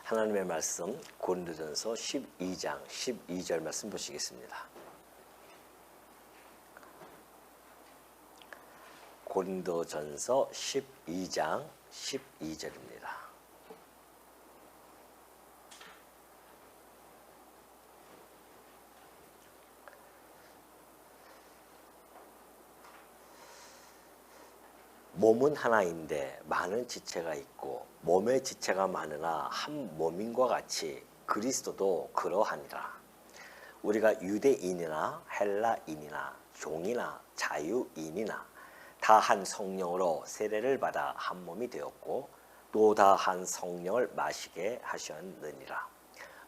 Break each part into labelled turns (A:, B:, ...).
A: 하나님의 말씀 고린도전서 12장 12절 말씀 보시겠습니다. 고린도전서 12장 12절입니다. 몸은 하나인데 많은 지체가 있고 몸의 지체가 많으나 한 몸인과 같이 그리스도도 그러하니라. 우리가 유대인이나 헬라인이나 종이나 자유인이나 다 한 성령으로 세례를 받아 한 몸이 되었고 또 다 한 성령을 마시게 하셨느니라.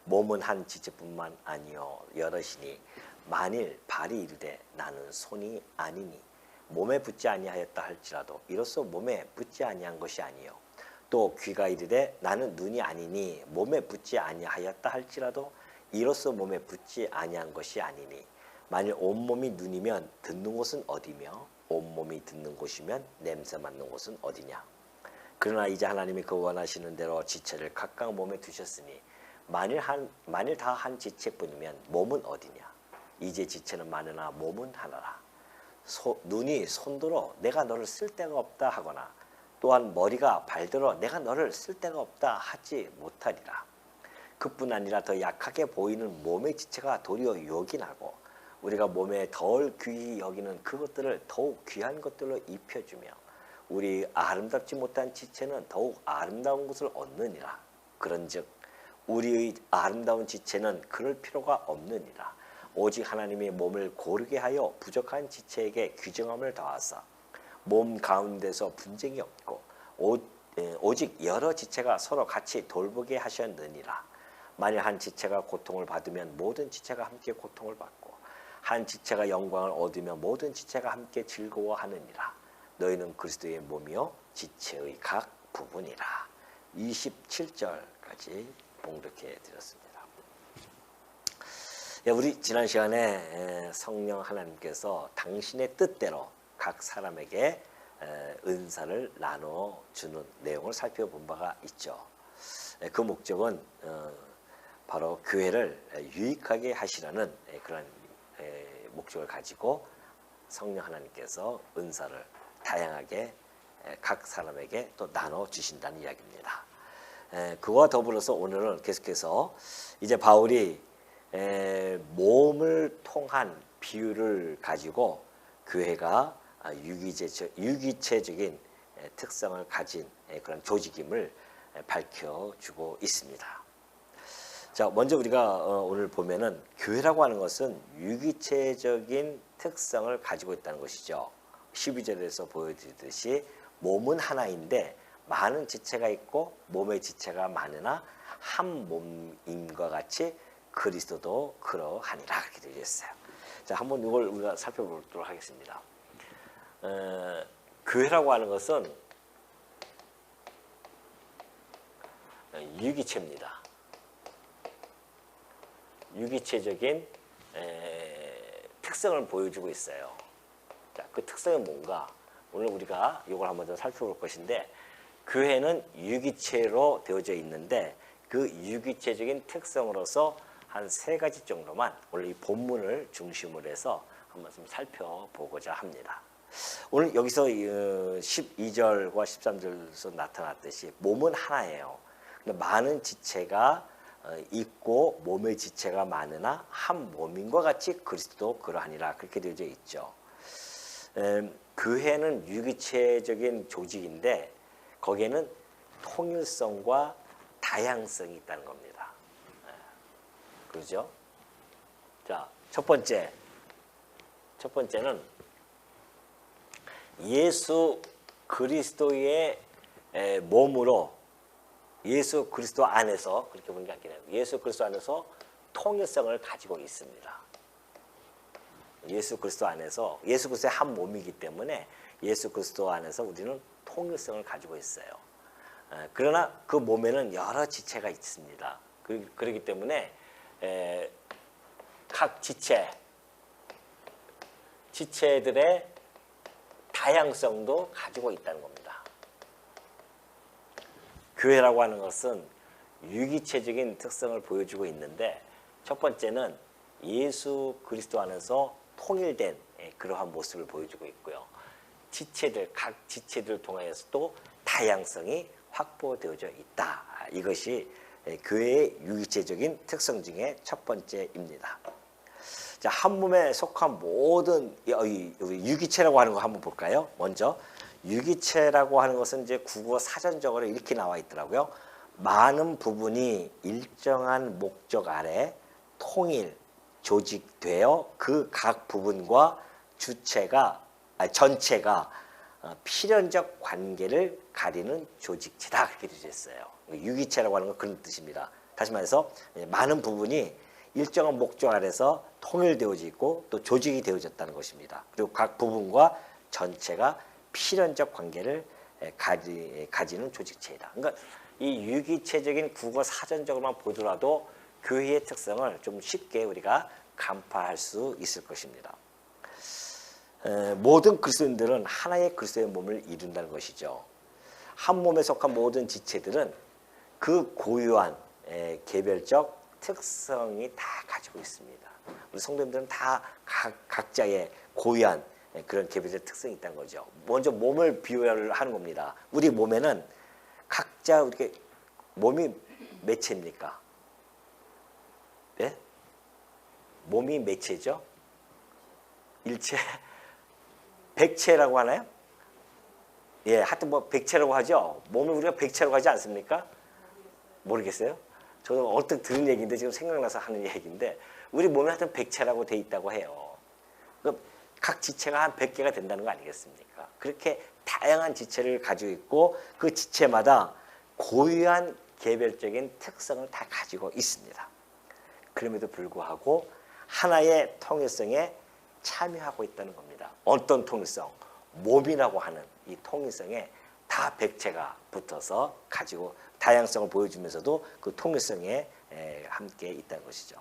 A: 몸은 한 지체뿐만 아니요 여럿이니 만일 발이 이르되 나는 손이 아니니 몸에 붙지 아니하였다 할지라도 이로써 몸에 붙지 아니한 것이 아니요 또 귀가 이르되 나는 눈이 아니니 몸에 붙지 아니하였다 할지라도 이로써 몸에 붙지 아니한 것이 아니니 만일 온몸이 눈이면 듣는 곳은 어디며 온몸이 듣는 곳이면 냄새 맡는 곳은 어디냐. 그러나 이제 하나님이 그 원하시는 대로 지체를 각각 몸에 두셨으니 만일 다 한 지체뿐이면 몸은 어디냐. 이제 지체는 많으나 몸은 하나라. 눈이 손들어 내가 너를 쓸 데가 없다 하거나 또한 머리가 발들어 내가 너를 쓸 데가 없다 하지 못하리라. 그뿐 아니라 더 약하게 보이는 몸의 지체가 도리어 요긴하고 우리가 몸에 덜 귀히 여기는 그것들을 더욱 귀한 것들로 입혀주며 우리 아름답지 못한 지체는 더욱 아름다운 것을 얻느니라. 그런즉 우리의 아름다운 지체는 그럴 필요가 없느니라. 오직 하나님이 몸을 고르게 하여 부족한 지체에게 규정함을 더하사 몸 가운데서 분쟁이 없고 오직 여러 지체가 서로 같이 돌보게 하셨느니라. 만일 한 지체가 고통을 받으면 모든 지체가 함께 고통을 받고 한 지체가 영광을 얻으면 모든 지체가 함께 즐거워하느니라. 너희는 그리스도의 몸이요 지체의 각 부분이라. 27절까지 봉독해 드렸습니다. 우리 지난 시간에 성령 하나님께서 당신의 뜻대로 각 사람에게 은사를 나눠주는 내용을 살펴본 바가 있죠. 그 목적은 바로 교회를 유익하게 하시라는 그런 목적을 가지고 성령 하나님께서 은사를 다양하게 각 사람에게 또 나눠주신다는 이야기입니다. 그와 더불어서 오늘은 계속해서 이제 바울이 몸을 통한 비유를 가지고 교회가 유기체적인 특성을 가진 그런 조직임을 밝혀주고 있습니다. 자, 먼저 우리가 오늘 보면은 교회라고 하는 것은 유기체적인 특성을 가지고 있다는 것이죠. 12절에서 보여드리듯이 몸은 하나인데 많은 지체가 있고 몸의 지체가 많으나 한 몸임과 같이 그리스도도 그러하니라 그렇게 되어 있어요. 자, 한번 이걸 우리가 살펴보도록 하겠습니다. 교회라고 하는 것은 유기체입니다. 유기체적인 특성을 보여주고 있어요. 자, 그 특성은 뭔가? 오늘 우리가 이걸 한번 더 살펴볼 것인데 교회는 유기체로 되어져 있는데 그 유기체적인 특성으로서 한 3가지 정도만 오늘 이 본문을 중심으로 해서 한번 좀 살펴보고자 합니다. 오늘 여기서 12절과 13절에서 나타났듯이 몸은 하나예요. 근데 많은 지체가 있고 몸의 지체가 많으나 한 몸인과 같이 그리스도도 그러하니라 그렇게 되어져 있죠. 교회는 유기체적인 조직인데 거기에는 통일성과 다양성이 있다는 겁니다. 그렇죠? 자, 첫 번째는 예수 그리스도의 몸으로 예수 그리스도 안에서 그렇게 보는 게 아니라 예수 그리스도 안에서 통일성을 가지고 있습니다. 예수 그리스도 안에서 예수 그리스도의 한 몸이기 때문에 예수 그리스도 안에서 우리는 통일성을 가지고 있어요. 그러나 그 몸에는 여러 지체가 있습니다. 그렇기 때문에 각 지체들의 다양성도 가지고 있다는 겁니다. 교회라고 하는 것은 유기체적인 특성을 보여주고 있는데 첫 번째는 예수 그리스도 안에서 통일된 그러한 모습을 보여주고 있고요. 지체들, 각 지체들을 통하여서도 다양성이 확보되어져 있다. 이것이 교회의 유기체적인 특성 중에 첫 번째입니다. 자, 한 몸에 속한 모든 유기체라고 하는 거 한번 볼까요? 먼저 유기체라고 하는 것은 이제 국어 사전적으로 이렇게 나와 있더라고요. 많은 부분이 일정한 목적 아래 통일, 조직되어 그 각 부분과 전체가 필연적 관계를 가리는 조직체다. 그렇게 되어 있어요. 유기체라고 하는 건 그런 뜻입니다. 다시 말해서 많은 부분이 일정한 목적 아래서 통일되어져 있고 또 조직이 되어졌다는 것입니다. 그리고 각 부분과 전체가 필연적 관계를 가지는 조직체이다. 그러니까 이 유기체적인 국어 사전적으로만 보더라도 교회의 특성을 좀 쉽게 우리가 간파할 수 있을 것입니다. 모든 그리스도인들은 하나의 그리스도의 몸을 이룬다는 것이죠. 한 몸에 속한 모든 지체들은 그 고유한 개별적 특성이 다 가지고 있습니다. 우리 성도님들은 다 각자의 고유한 그런 개별적 특성이 있다는 거죠. 먼저 몸을 비유를 하는 겁니다. 우리 몸에는 각자 이렇게 몸이 몇 채입니까? 네? 몸이 몇 채죠? 일체? 백체라고 하나요? 예, 하여튼 뭐 백체라고 하죠. 몸을 우리가 백체라고 하지 않습니까? 모르겠어요. 저도 언뜻 들은 얘기인데 지금 생각나서 하는 얘기인데 우리 몸에 하여튼 백체라고 돼 있다고 해요. 각 지체가 한 100개가 된다는 거 아니겠습니까? 그렇게 다양한 지체를 가지고 있고 그 지체마다 고유한 개별적인 특성을 다 가지고 있습니다. 그럼에도 불구하고 하나의 통일성에 참여하고 있다는 겁니다. 어떤 통일성? 몸이라고 하는 이 통일성에 다 백체가 붙어서 가지고 다양성을 보여주면서도 그 통일성에 함께 있다는 것이죠.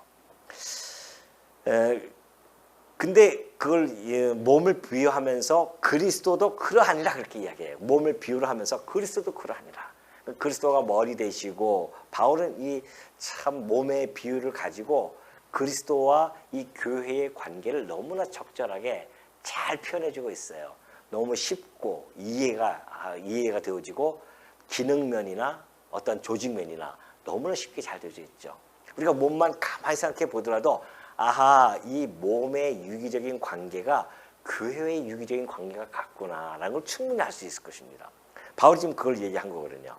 A: 근데 그걸 몸을 비유하면서 그리스도도 그러하니라 그렇게 이야기해요. 몸을 비유를 하면서 그리스도도 그러하니라. 그리스도가 머리 되시고 바울은 이 참 몸의 비유를 가지고 그리스도와 이 교회의 관계를 너무나 적절하게 잘 표현해주고 있어요. 너무 쉽고 이해가 되어지고 기능면이나 어떤 조직면이나 너무나 쉽게 잘 되어져 있죠. 우리가 몸만 가만히 생각해 보더라도 아하, 이 몸의 유기적인 관계가 교회의 유기적인 관계가 같구나라는 걸 충분히 알 수 있을 것입니다. 바울이 지금 그걸 얘기한 거거든요.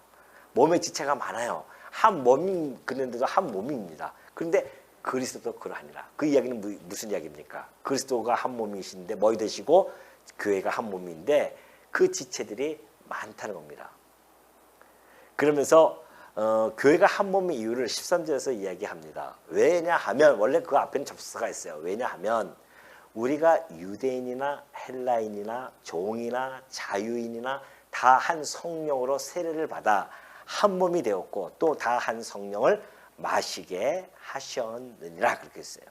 A: 몸의 지체가 많아요. 한 몸이 그런데도 한 몸입니다. 그런데 그리스도도 그러하니라. 그 이야기는 무슨 이야기입니까? 그리스도가 한 몸이신데 머리 되시고 교회가 한 몸인데 그 지체들이 많다는 겁니다. 그러면서 교회가 한 몸의 이유를 13절에서 이야기합니다. 왜냐하면 원래 그 앞에는 접수사가 있어요. 왜냐하면 우리가 유대인이나 헬라인이나 종이나 자유인이나 다 한 성령으로 세례를 받아 한 몸이 되었고 또 다 한 성령을 마시게 하셨느니라 그렇게 했어요.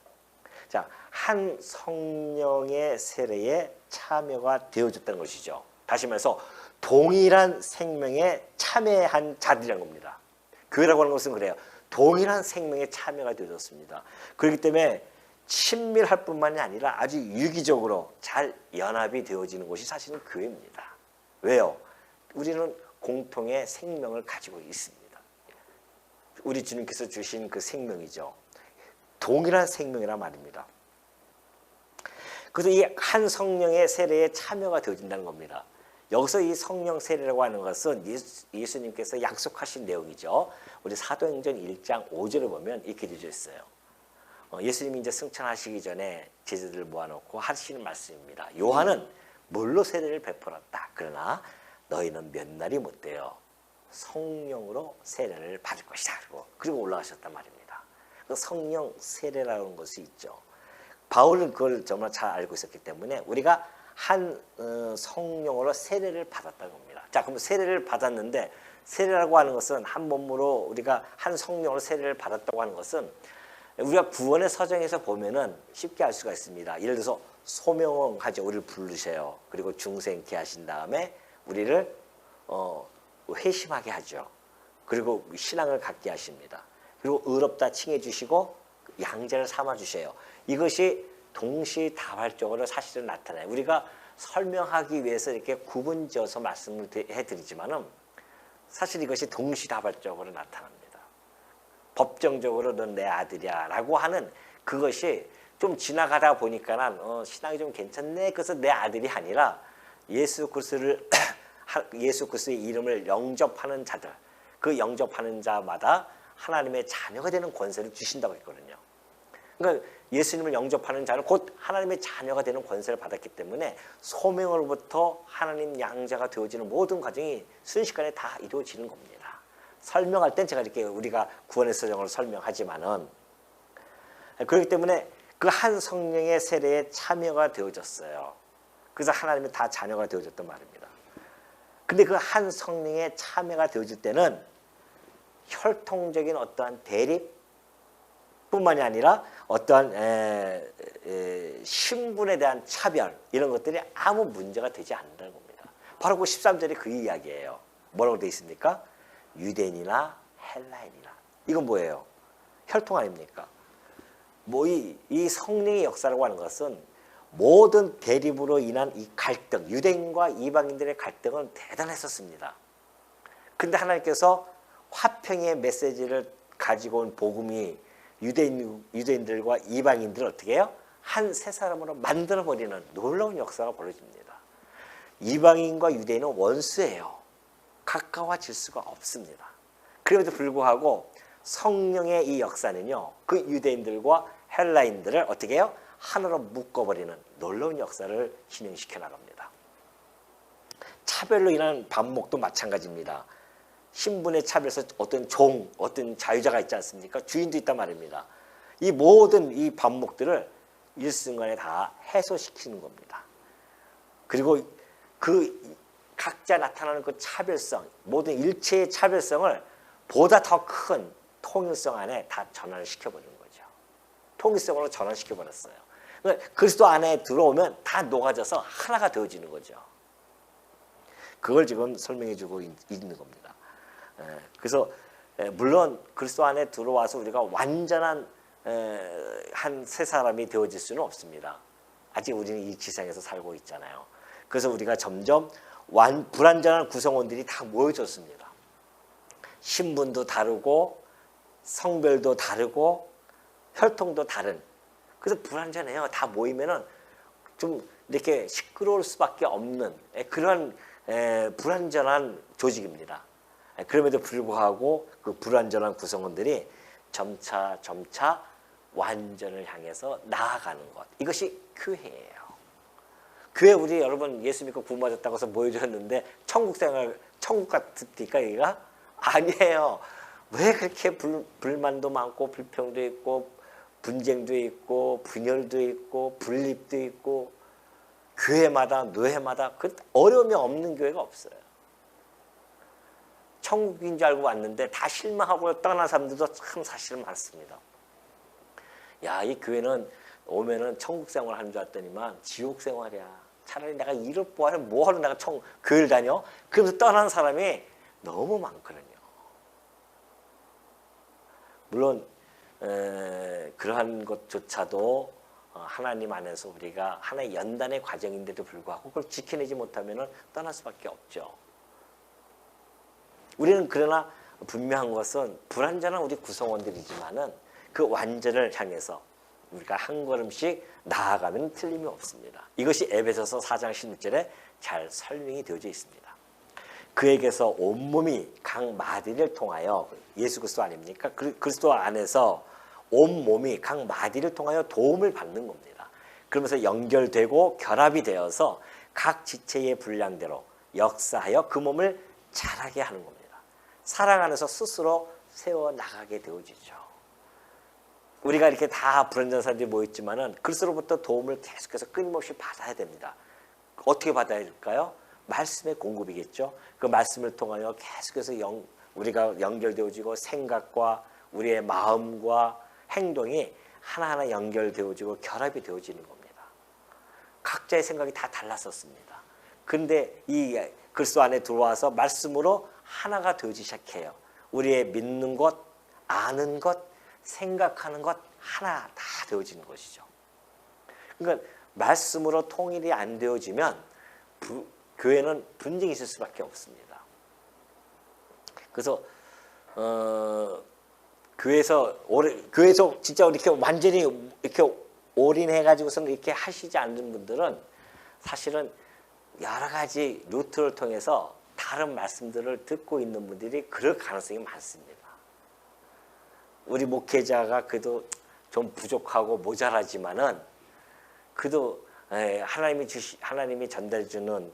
A: 자, 한 성령의 세례에 참여가 되어졌다는 것이죠. 다시 말해서 동일한 생명에 참여한 자들이라는 겁니다. 교회라고 하는 것은 그래요. 동일한 생명에 참여가 되어졌습니다. 그렇기 때문에 친밀할 뿐만이 아니라 아주 유기적으로 잘 연합이 되어지는 곳이 사실은 교회입니다. 왜요? 우리는 공통의 생명을 가지고 있습니다. 우리 주님께서 주신 그 생명이죠. 동일한 생명이란 말입니다. 그래서 이 한 성령의 세례에 참여가 되어진다는 겁니다. 여기서 이 성령 세례라고 하는 것은 예수님께서 약속하신 내용이죠. 우리 사도행전 1장 5절을 보면 이렇게 되어 있어요. 예수님이 이제 승천하시기 전에 제자들을 모아놓고 하시는 말씀입니다. 요한은 물로 세례를 베풀었다. 그러나 너희는 몇 날이 못되어 성령으로 세례를 받을 것이다. 그리고 올라가셨단 말입니다. 그 성령 세례라는 것이 있죠. 바울은 그걸 정말 잘 알고 있었기 때문에 우리가 한 성령으로 세례를 받았다는 겁니다. 자, 그럼 세례를 받았는데 세례라고 하는 것은 한 몸으로 우리가 한 성령으로 세례를 받았다고 하는 것은 우리가 구원의 서정에서 보면은 쉽게 알 수가 있습니다. 예를 들어서 소명하죠. 우리를 부르셔요. 그리고 중생케 하신 다음에 우리를 회심하게 하죠. 그리고 신앙을 갖게 하십니다. 그리고 의롭다 칭해 주시고 양자를 삼아 주셔요. 이것이 동시다발적으로 사실은 나타나요. 우리가 설명하기 위해서 이렇게 구분지어서 말씀을 해드리지만은 사실 이것이 동시다발적으로 나타납니다. 법정적으로 넌 내 아들이야 라고 하는 그것이 좀 지나가다 보니까는 신앙이 좀 괜찮네. 그래서 내 아들이 아니라 예수 그리스도의 이름을 영접하는 자들, 그 영접하는 자마다 하나님의 자녀가 되는 권세를 주신다고 했거든요. 그러니까 예수님을 영접하는 자는 곧 하나님의 자녀가 되는 권세를 받았기 때문에 소명으로부터 하나님 양자가 되어지는 모든 과정이 순식간에 다 이루어지는 겁니다. 설명할 땐 제가 이렇게 우리가 구원의 서정을 설명하지만은 그렇기 때문에 그 한 성령의 세례에 참여가 되어졌어요. 그래서 하나님이 다 자녀가 되어졌단 말입니다. 근데 그 한 성령의 참여가 되어질 때는 혈통적인 어떠한 대립뿐만이 아니라 어떠한 신분에 대한 차별 이런 것들이 아무 문제가 되지 않는다는 겁니다. 바로 그 13절이 그 이야기예요. 뭐라고 되어 있습니까? 유대인이나 헬라인이나. 이건 뭐예요? 혈통 아닙니까? 이 성령의 역사라고 하는 것은 모든 대립으로 인한 이 갈등, 유대인과 이방인들의 갈등은 대단했었습니다. 근데 하나님께서 화평의 메시지를 가지고 온 복음이 유대인들과 이방인들을 어떻게 해요? 한 세 사람으로 만들어버리는 놀라운 역사가 벌어집니다. 이방인과 유대인은 원수예요. 가까워질 수가 없습니다. 그럼에도 불구하고 성령의 이 역사는요, 그 유대인들과 헬라인들을 어떻게 해요? 하나로 묶어버리는 놀라운 역사를 진행시켜 나갑니다. 차별로 인한 반목도 마찬가지입니다. 신분의 차별에서 어떤 어떤 자유자가 있지 않습니까? 주인도 있단 말입니다. 이 모든 이 반목들을 일순간에 다 해소시키는 겁니다. 그리고 그 각자 나타나는 그 차별성, 모든 일체의 차별성을 보다 더 큰 통일성 안에 다 전환을 시켜버리는 거죠. 통일성으로 전환시켜버렸어요. 그러니까 그리스도 안에 들어오면 다 녹아져서 하나가 되어지는 거죠. 그걸 지금 설명해주고 있는 겁니다. 그래서 물론 그리스도 안에 들어와서 우리가 완전한 한 세 사람이 되어질 수는 없습니다. 아직 우리는 이 지상에서 살고 있잖아요. 그래서 우리가 점점 불완전한 구성원들이 다 모여졌습니다. 신분도 다르고 성별도 다르고 혈통도 다른. 그래서 불완전해요. 다 모이면은 좀 이렇게 시끄러울 수밖에 없는 그런 불완전한 조직입니다. 그럼에도 불구하고 그 불완전한 구성원들이 점차 완전을 향해서 나아가는 것. 이것이 교회예요. 교회 우리 여러분 예수 믿고 구원받았다고 해서 모여졌는데 천국 같습니까 여기가? 아니에요. 왜 그렇게 불만도 많고 불평도 있고 분쟁도 있고 분열도 있고 분립도 있고 교회마다 노회마다 그 어려움이 없는 교회가 없어요. 천국인 줄 알고 왔는데 다 실망하고 떠난 사람들도 참 사실은 많습니다. 야, 이 교회는 오면은 천국 생활 하는 줄 알았더니만 지옥 생활이야. 차라리 내가 이럴 바에는 뭐하러 내가 교회를 다녀? 그러면서 떠난 사람이 너무 많거든요. 물론 그러한 것조차도 하나님 안에서 우리가 하나의 연단의 과정인데도 불구하고 그걸 지켜내지 못하면 떠날 수밖에 없죠. 우리는 그러나 분명한 것은 불완전한 우리 구성원들이지만은 그 완전을 향해서 우리가 한 걸음씩 나아가면 틀림이 없습니다. 이것이 에베소서 4장 16절에 잘 설명이 되어져 있습니다. 그에게서 온몸이 각 마디를 통하여 예수 그리스도 아닙니까? 그리스도 안에서 온몸이 각 마디를 통하여 도움을 받는 겁니다. 그러면서 연결되고 결합이 되어서 각 지체의 분량대로 역사하여 그 몸을 자라게 하는 겁니다. 사랑 안에서 스스로 세워나가게 되어지죠. 우리가 이렇게 다 불완전한 사람들이 모였지만은 그리스도로부터 도움을 계속해서 끊임없이 받아야 됩니다. 어떻게 받아야 될까요? 말씀의 공급이겠죠. 그 말씀을 통하여 계속해서 우리가 연결되어지고 생각과 우리의 마음과 행동이 하나하나 연결되어지고 결합이 되어지는 겁니다. 각자의 생각이 다 달랐었습니다. 근데 이 그리스도 안에 들어와서 말씀으로 하나가 되어지기 시작해요. 우리의 믿는 것, 아는 것, 생각하는 것 하나 다 되어지는 것이죠. 그러니까 말씀으로 통일이 안 되어지면 교회는 분쟁이 있을 수밖에 없습니다. 그래서 교회에서 진짜 이렇게 완전히 이렇게 올인해가지고서는 이렇게 하시지 않는 분들은 사실은 여러 가지 루트를 통해서 다른 말씀들을 듣고 있는 분들이 그럴 가능성이 많습니다. 우리 목회자가 그래도 좀 부족하고 모자라지만은 그래도 하나님이 전달해 주는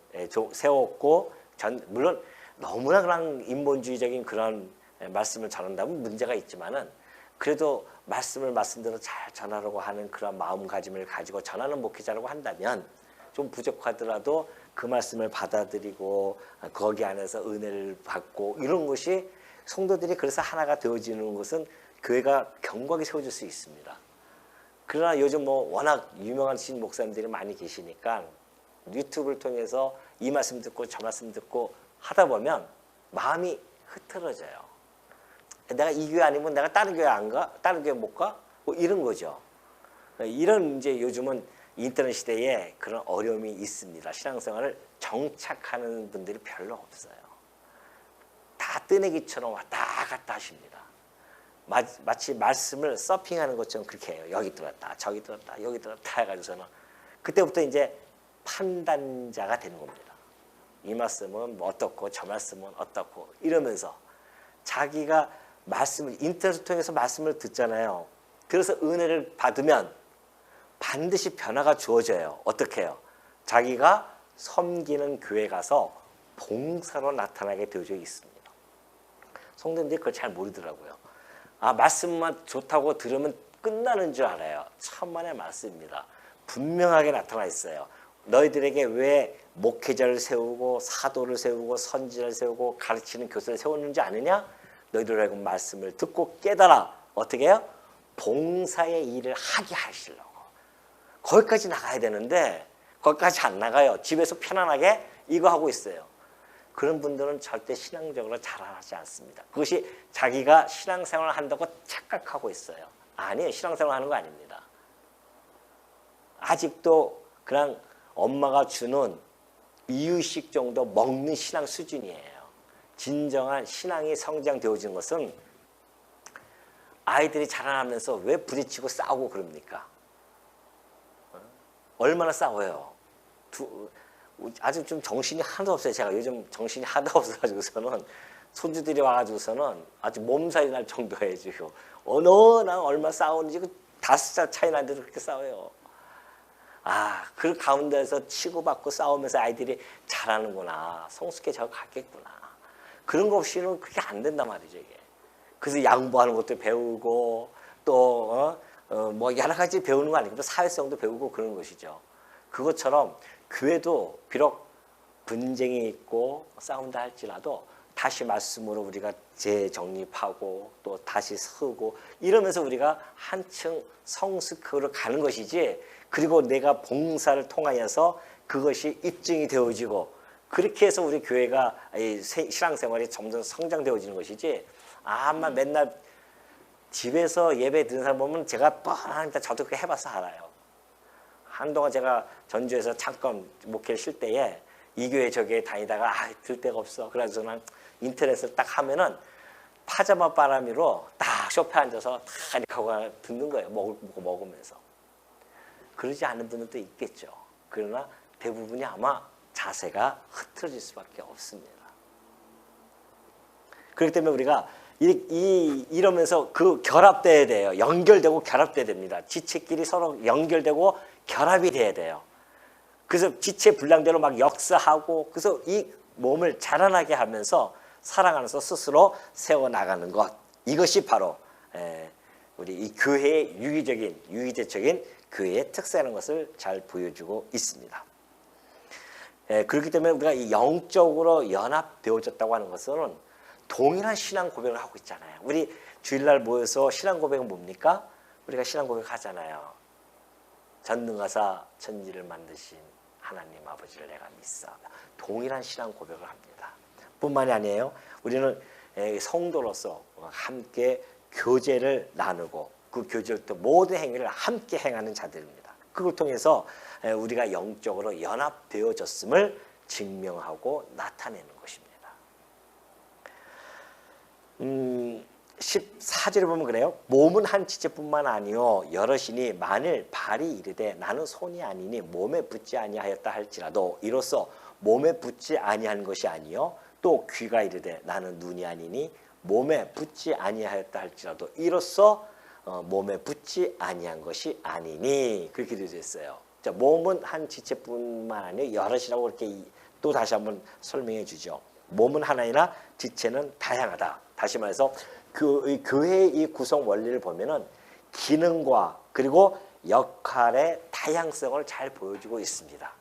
A: 세웠고 물론 너무나 그런 인본주의적인 그런 말씀을 전한다면 문제가 있지만은 그래도 말씀대로 잘 전하려고 하는 그런 마음가짐을 가지고 전하는 목회자라고 한다면 좀 부족하더라도 그 말씀을 받아들이고 거기 안에서 은혜를 받고 이런 것이 성도들이 그래서 하나가 되어지는 것은 교회가 견고하게 세워질 수 있습니다. 그러나 요즘 워낙 유명하신 목사님들이 많이 계시니까 유튜브를 통해서 이 말씀 듣고 저 말씀 듣고 하다 보면 마음이 흐트러져요. 내가 이 교회 아니면 내가 다른 교회 안 가? 다른 교회 못 가? 이런 거죠. 이런 이제 요즘은 인터넷 시대에 그런 어려움이 있습니다. 신앙생활을 정착하는 분들이 별로 없어요. 다 뜨내기처럼 왔다 갔다 하십니다. 마치 말씀을 서핑하는 것처럼 그렇게 해요. 여기 들었다, 저기 들었다, 여기 들었다 해가지고서는 그때부터 이제 판단자가 되는 겁니다. 이 말씀은 어떻고 저 말씀은 어떻고 이러면서 자기가 인터넷을 통해서 말씀을 듣잖아요. 그래서 은혜를 받으면 반드시 변화가 주어져요. 어떻게 해요? 자기가 섬기는 교회 가서 봉사로 나타나게 되어져 있습니다. 성도님들이 그걸 잘 모르더라고요. 말씀만 좋다고 들으면 끝나는 줄 알아요. 천만의 말씀입니다. 분명하게 나타나 있어요. 너희들에게 왜 목회자를 세우고 사도를 세우고 선지자를 세우고 가르치는 교사를 세웠는지 아느냐? 너희들에게 말씀을 듣고 깨달아. 어떻게 해요? 봉사의 일을 하게 하시려고. 거기까지 나가야 되는데 거기까지 안 나가요. 집에서 편안하게 이거 하고 있어요. 그런 분들은 절대 신앙적으로 자라나지 않습니다. 그것이 자기가 신앙생활을 한다고 착각하고 있어요. 아니에요. 신앙생활 하는 거 아닙니다. 아직도 그냥 엄마가 주는 이유식 정도 먹는 신앙 수준이에요. 진정한 신앙이 성장되어지는 것은 아이들이 자라나면서 왜 부딪히고 싸우고 그럽니까? 얼마나 싸워요? 아주 좀 정신이 하나도 없어요. 제가 요즘 정신이 하나도 없어가지고서는 손주들이 와가지고서는 아주 몸살이 날 정도예요. 지금 어느나 얼마 싸우는지 5살 차이 나는데도 그렇게 싸워요. 그 가운데서 치고받고 싸우면서 아이들이 잘하는구나. 성숙해져 갔겠구나. 그런 거 없이는 그게 안 된단 말이죠. 이게. 그래서 양보하는 것도 배우고 또 여러 가지 배우는 거 아니고 사회성도 배우고 그런 것이죠. 그것처럼 교회도 비록 분쟁이 있고 싸운다 할지라도 다시 말씀으로 우리가 재정립하고 또 다시 서고 이러면서 우리가 한층 성숙으로 가는 것이지, 그리고 내가 봉사를 통하여서 그것이 입증이 되어지고 그렇게 해서 우리 교회가 신앙생활이 점점 성장되어지는 것이지, 맨날 집에서 예배 드는 사람 보면 제가 뻔하니까 저도 그렇게 해봐서 알아요. 한동안 제가 전주에서 잠깐 목회를 쉴 때에 이 교회 저 교회 다니다가 들 데가 없어. 그래서 저는 인터넷을 딱 하면은 파자마 바람이로 딱 쇼파에 앉아서 딱 이렇게 하고 듣는 거예요. 먹으면서. 그러지 않은 분들도 있겠죠. 그러나 대부분이 아마 자세가 흐트러질 수밖에 없습니다. 그렇기 때문에 우리가 이러면서 그 결합돼야 돼요. 연결되고 결합돼야 됩니다. 지체끼리 서로 연결되고 결합이 돼야 돼요. 그래서 지체 분량대로 막 역사하고, 그래서 이 몸을 자라나게 하면서 사랑 안에서 스스로 세워나가는 것, 이것이 바로 우리 이 교회의 유기적인 교회의 특색이라는 것을 잘 보여주고 있습니다. 그렇기 때문에 우리가 이 영적으로 연합되어졌다고 하는 것은 동일한 신앙 고백을 하고 있잖아요. 우리 주일날 모여서 신앙 고백은 뭡니까? 우리가 신앙 고백 하잖아요. 전능하사 천지를 만드신 하나님 아버지를 내가 믿사오며. 동일한 신앙 고백을 합니다. 뿐만이 아니에요. 우리는 성도로서 함께 교제를 나누고 그 교제를 또 모든 행위를 함께 행하는 자들입니다. 그걸 통해서 우리가 영적으로 연합되어졌음을 증명하고 나타내는 것입니다. 14절에 보면 그래요. 몸은 한 지체뿐만 아니요 여럿이니 만일 발이 이르되 나는 손이 아니니 몸에 붙지 아니하였다 할지라도 이로써 몸에 붙지 아니한 것이 아니요 또 귀가 이르되 나는 눈이 아니니 몸에 붙지 아니하였다 할지라도 이로써 몸에 붙지 아니한 것이 아니니 그렇게 되어 있어요. 자, 몸은 한 지체뿐만 아니요 여럿이라고 이렇게 또 다시 한번 설명해 주죠. 몸은 하나이나 지체는 다양하다. 다시 말해서 그 교회의 이 구성 원리를 보면은 기능과 그리고 역할의 다양성을 잘 보여주고 있습니다.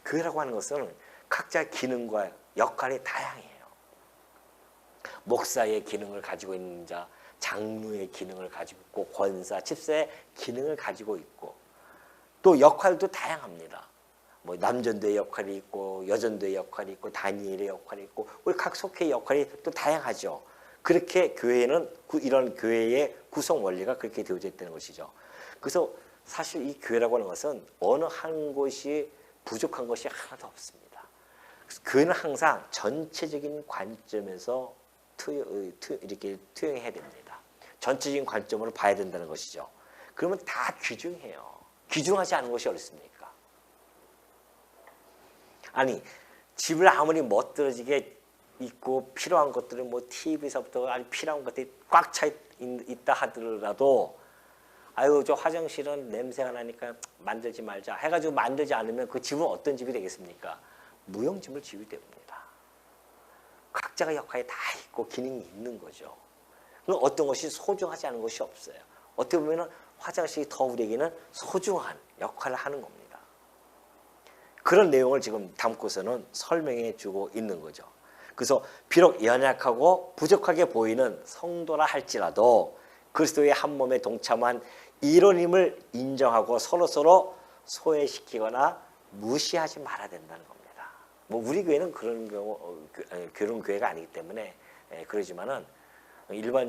A: 교회라고 하는 것은 각자 기능과 역할이 다양해요. 목사의 기능을 가지고 있는 자, 장로의 기능을 가지고 있고 권사, 집사의 기능을 가지고 있고 또 역할도 다양합니다. 뭐 남전도의 역할이 있고 여전도의 역할이 있고 다니엘의 역할이 있고 우리 각 속회의 역할이 또 다양하죠. 그렇게 교회는 이런 교회의 구성 원리가 그렇게 되어져 있다는 것이죠. 그래서 사실 이 교회라고 하는 것은 어느 한 곳이 부족한 것이 하나도 없습니다. 교회는 항상 전체적인 관점에서 이렇게 투영해야 됩니다. 전체적인 관점으로 봐야 된다는 것이죠. 그러면 다 귀중해요. 귀중하지 않은 것이 어딨습니까? 아니 집을 아무리 멋들어지게 있고 필요한 것들은 뭐 TV에서부터 아주 필요한 것들이 꽉 차 있다 하더라도 아유 저 화장실은 냄새가 나니까 만들지 말자 해가지고 만들지 않으면 그 집은 어떤 집이 되겠습니까? 무용지물 집이 됩니다. 각자가 역할이 다 있고 기능이 있는 거죠. 그럼 어떤 것이 소중하지 않은 것이 없어요. 어떻게 보면 화장실이 더 우리에게는 소중한 역할을 하는 겁니다. 그런 내용을 지금 담고서는 설명해 주고 있는 거죠. 그래서 비록 연약하고 부족하게 보이는 성도라 할지라도 그리스도의 한 몸에 동참한 일원임을 인정하고 서로서로 소외시키거나 무시하지 말아야 된다는 겁니다. 뭐 우리 교회는 그런 그런 교회가 아니기 때문에 그러지만은 일반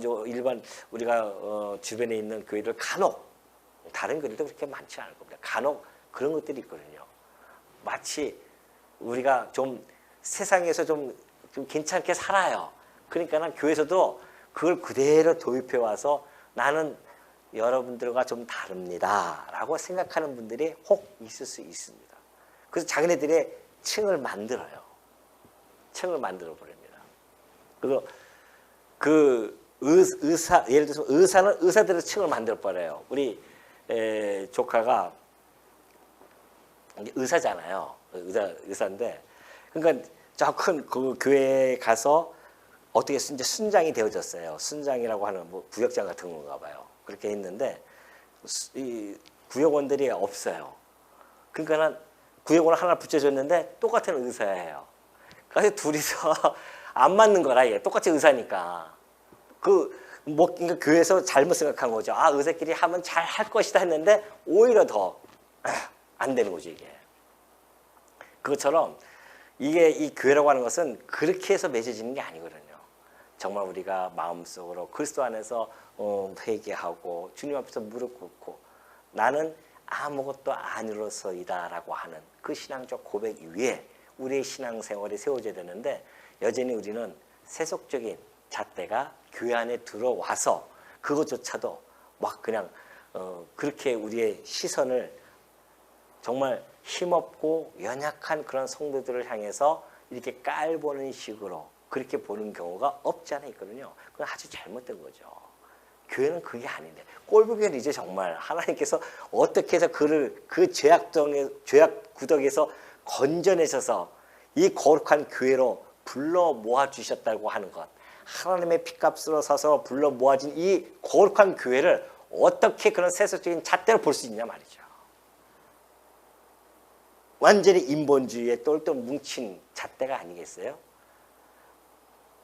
A: 우리가 주변에 있는 교회들 간혹 다른 교회도 그렇게 많지 않을 겁니다. 간혹 그런 것들이 있거든요. 마치 우리가 좀 세상에서 좀 괜찮게 살아요. 그러니까 교회에서도 그걸 그대로 도입해 와서 나는 여러분들과 좀 다릅니다 라고 생각하는 분들이 혹 있을 수 있습니다. 그래서 자기네들의 층을 만들어요. 층을 만들어 버립니다. 그래서 그 의사, 예를 들어서 의사는 의사들의 층을 만들어 버려요. 우리 조카가 의사잖아요. 의사인데 그러니까 저 큰 그 교회에 가서 어떻게 이제 순장이 되어졌어요. 순장이라고 하는 뭐 구역장 같은 건가 봐요. 그렇게 했는데 이 구역원들이 없어요. 그러니까는 구역원을 하나 붙여줬는데 똑같은 의사예요. 그래서 둘이서 안 맞는 거라 이게 똑같이 의사니까 그러니까 교회에서 잘못 생각한 거죠. 아 의사끼리 하면 잘 할 것이다 했는데 오히려 더 안 되는 거죠 이게. 그것처럼 이게 이 교회라고 하는 것은 그렇게 해서 맺어지는 게 아니거든요. 정말 우리가 마음속으로 그리스도 안에서 회개하고 주님 앞에서 무릎 꿇고 나는 아무것도 아니로서이다 라고 하는 그 신앙적 고백 위에 우리의 신앙생활이 세워져야 되는데 여전히 우리는 세속적인 잣대가 교회 안에 들어와서 그것조차도 막 그냥 그렇게 우리의 시선을 정말 힘없고 연약한 그런 성도들을 향해서 이렇게 깔보는 식으로 그렇게 보는 경우가 없지 않아 있거든요. 그건 아주 잘못된 거죠. 교회는 그게 아닌데 꼴보기는 이제 정말 하나님께서 어떻게 해서 그를 그 죄악 구덕에서 건져내셔서 이 거룩한 교회로 불러 모아 주셨다고 하는 것, 하나님의 피값으로 사서 불러 모아진 이 거룩한 교회를 어떻게 그런 세속적인 잣대로 볼 수 있냐 말이죠. 완전히 인본주의에 똘똘 뭉친 잣대가 아니겠어요?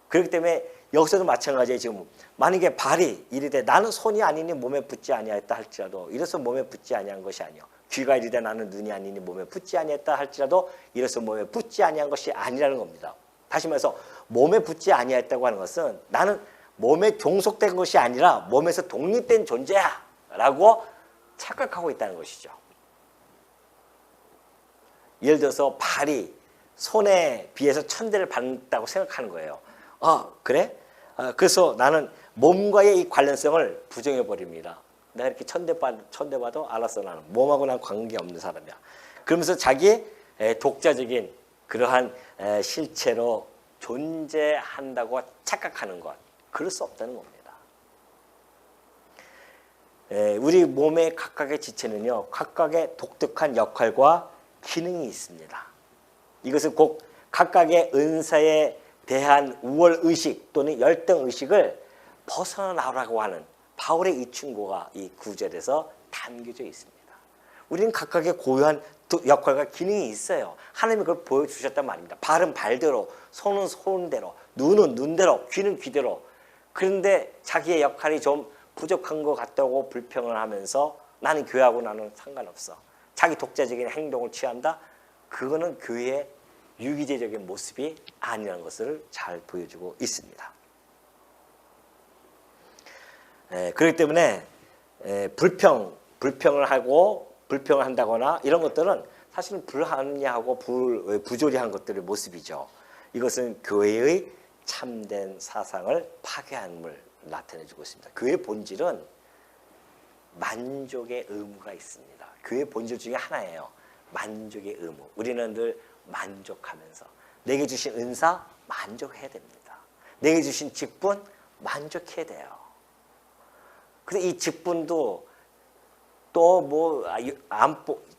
A: 그렇기 때문에 여기서도 마찬가지예요. 지금 만약에 발이 이르되 나는 손이 아니니 몸에 붙지 아니하였다 할지라도 이래서 몸에 붙지 아니한 것이 아니요 귀가 이르되 나는 눈이 아니니 몸에 붙지 아니했다 할지라도 이래서 몸에 붙지 아니한 것이 아니라는 겁니다. 다시 말해서 몸에 붙지 아니하였다고 하는 것은 나는 몸에 종속된 것이 아니라 몸에서 독립된 존재야 라고 착각하고 있다는 것이죠. 예를 들어서 발이 손에 비해서 천대를 받는다고 생각하는 거예요. 그래? 그래서 나는 몸과의 이 관련성을 부정해 버립니다. 내가 이렇게 천대봐도 알았어, 나는 몸하고 난 관계없는 사람이야. 그러면서 자기의 독자적인 그러한 실체로 존재한다고 착각하는 것, 그럴 수 없다는 겁니다. 우리 몸의 각각의 지체는요, 각각의 독특한 역할과 기능이 있습니다. 이것은 꼭 각각의 은사에 대한 우월의식 또는 열등의식을 벗어나라고 하는 바울의 이 충고가 이 구절에서 담겨져 있습니다. 우리는 각각의 고유한 역할과 기능이 있어요. 하나님이 그걸 보여주셨단 말입니다. 발은 발대로, 손은 손대로, 눈은 눈대로, 귀는 귀대로. 그런데 자기의 역할이 좀 부족한 것 같다고 불평을 하면서 나는 교회하고 나는 상관없어. 자기 독자적인 행동을 취한다? 그거는 교회의 유기제적인 모습이 아니라는 것을 잘 보여주고 있습니다. 그렇기 때문에 불평을 하고 불평을 한다거나 이런 것들은 사실은 불합리하고 부조리한 것들의 모습이죠. 이것은 교회의 참된 사상을 파괴함을 나타내주고 있습니다. 교회의 본질은 만족의 의무가 있습니다. 교회의 본질 중에 하나예요. 만족의 의무. 우리는 늘 만족하면서 내게 주신 은사 만족해야 됩니다. 내게 주신 직분 만족해야 돼요. 근데 이 직분도 또